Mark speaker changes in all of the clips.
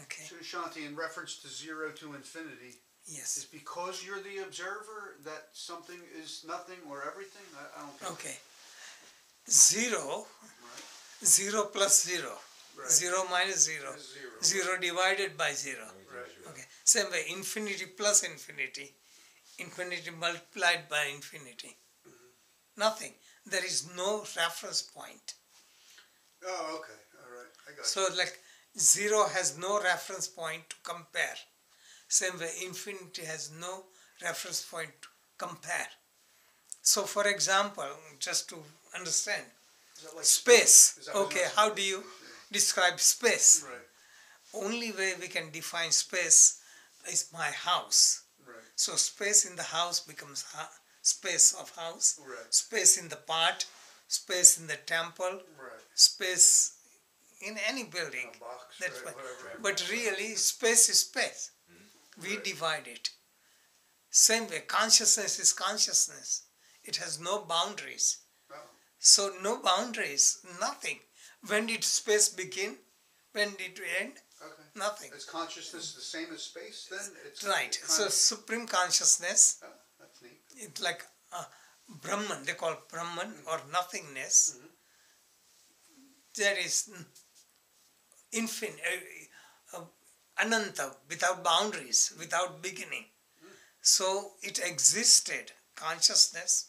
Speaker 1: Okay.
Speaker 2: So Shanti, in reference to 0 to infinity,
Speaker 1: Yes.
Speaker 2: is because you're the observer that something is nothing or everything? I don't get
Speaker 1: Okay. 0,
Speaker 2: Right.
Speaker 1: 0 plus 0,
Speaker 2: Right.
Speaker 1: 0 minus 0,
Speaker 2: It's 0.
Speaker 1: 0 divided by 0.
Speaker 2: Right.
Speaker 1: Okay. Same way, infinity plus infinity, infinity multiplied by infinity. Nothing. There is no reference point.
Speaker 2: Oh, okay. All right. I got
Speaker 1: So like 0 has no reference point to compare. Same way, infinity has no reference point to compare. So for example, just to understand,
Speaker 2: Is that like
Speaker 1: space.
Speaker 2: Is that
Speaker 1: Okay, how do you describe space?
Speaker 2: Right.
Speaker 1: Only way we can define space is my house.
Speaker 2: Right.
Speaker 1: So space in the house becomes space of house.
Speaker 2: Right.
Speaker 1: Space in the pot, space in the temple,
Speaker 2: Right.
Speaker 1: space in any building.
Speaker 2: A box,
Speaker 1: That's
Speaker 2: right,
Speaker 1: why.
Speaker 2: whatever.
Speaker 1: But really, space is space. We
Speaker 2: Right.
Speaker 1: divide it. Same way, consciousness is consciousness. It has no boundaries.
Speaker 2: Oh.
Speaker 1: So no boundaries, nothing. When did space begin? When did it end?
Speaker 2: Okay.
Speaker 1: Nothing.
Speaker 2: Is consciousness the same as space then? It's
Speaker 1: Right. So supreme consciousness,
Speaker 2: Oh, that's neat.
Speaker 1: it's like Brahman, they call Brahman or nothingness. There is infinite, ananta, without boundaries, without beginning. So it existed, consciousness,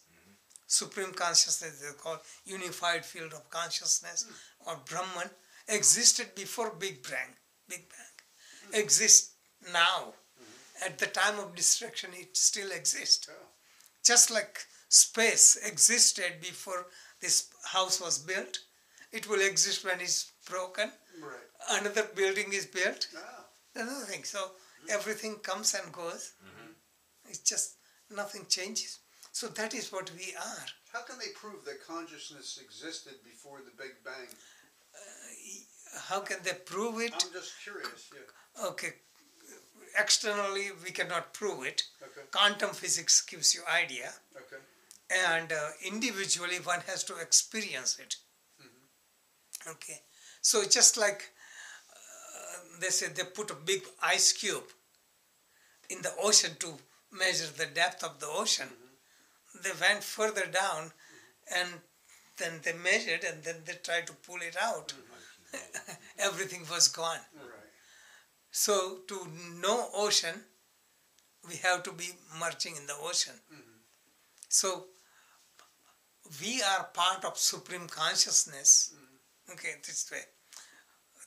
Speaker 1: supreme consciousness, they call unified field of consciousness or Brahman, existed before Big Bang. Exists now. At the time of destruction, it still exists.
Speaker 2: Oh.
Speaker 1: Just like space existed before this house was built, it will exist when it's broken.
Speaker 2: Right.
Speaker 1: Another building is built.
Speaker 2: Ah.
Speaker 1: Another thing. So everything comes and goes. It's just nothing changes. So that is what we are.
Speaker 2: How can they prove that consciousness existed before the Big Bang?
Speaker 1: How can they prove it?
Speaker 2: I'm just curious. Yeah.
Speaker 1: Okay. Externally, we cannot prove it.
Speaker 2: Okay.
Speaker 1: Quantum physics gives you idea.
Speaker 2: Okay.
Speaker 1: And individually, one has to experience it. Okay. So just like they say they put a big ice cube in the ocean to measure the depth of the ocean. They went further down and then they measured and then they tried to pull it out. Everything was gone.
Speaker 2: Right.
Speaker 1: So to know ocean, we have to be merging in the ocean. So we are part of supreme consciousness. Okay, this way.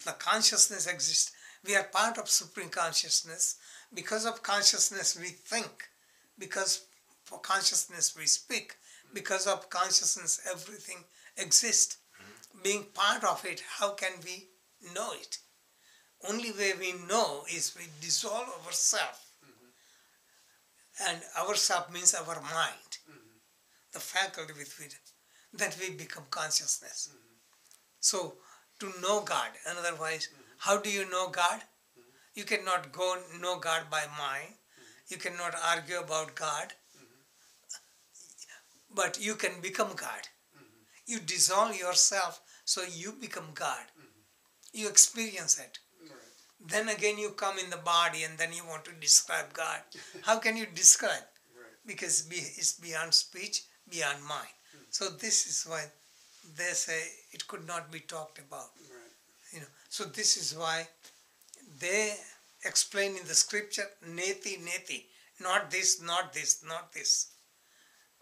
Speaker 1: The consciousness exists. We are part of supreme consciousness. Because of consciousness we think. Because for consciousness we speak. Because of consciousness everything exists. Being part of it, how can we know it? Only way we know is we dissolve ourselves. And ourself means our mind. The faculty with which that we become consciousness. So to know God, and otherwise, how do you know God? You cannot go know God by mind. You cannot argue about God. But you can become God. You dissolve yourself, so you become God. You experience it.
Speaker 2: Right.
Speaker 1: Then again you come in the body and then you want to describe God. How can you describe?
Speaker 2: Right.
Speaker 1: Because it's beyond speech, beyond mind. So this is why they say it could not be talked about.
Speaker 2: Right.
Speaker 1: So this is why they explain in the scripture, neti, neti, not this, not this, not this.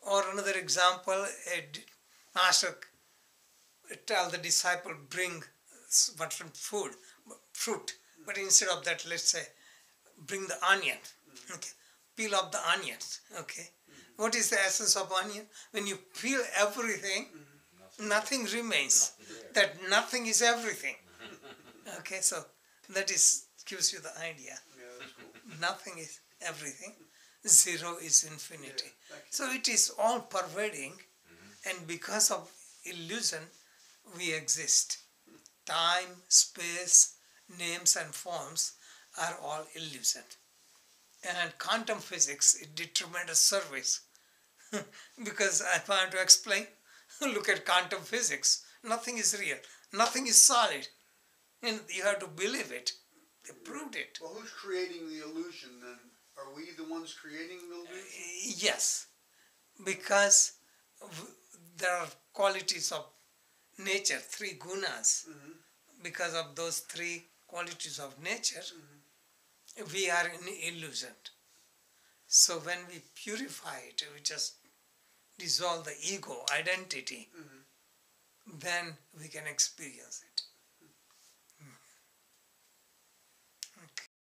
Speaker 1: Or another example, a master tell the disciple, bring fruit, but instead of that, let's say, bring the onion. Okay. Peel off the onions. Okay. What is the essence of onion? When you peel everything, nothing remains. That nothing is everything. Okay, so that gives you the idea.
Speaker 2: Yeah, that's cool.
Speaker 1: Nothing is everything. Zero is infinity.
Speaker 2: Yeah,
Speaker 1: So it is all pervading, and because of illusion, we exist. Time, space, names and forms are all illusion. And quantum physics, it did tremendous service. Because I want to explain, look at quantum physics. Nothing is real. Nothing is solid. And you have to believe it. They proved it.
Speaker 2: Well, who's creating the illusion then? Are we the ones creating the illusion?
Speaker 1: Yes, because there are qualities of nature, three gunas. Because of those three qualities of nature, we are in illusion. So when we purify it, we just dissolve the ego, identity, then we can experience it.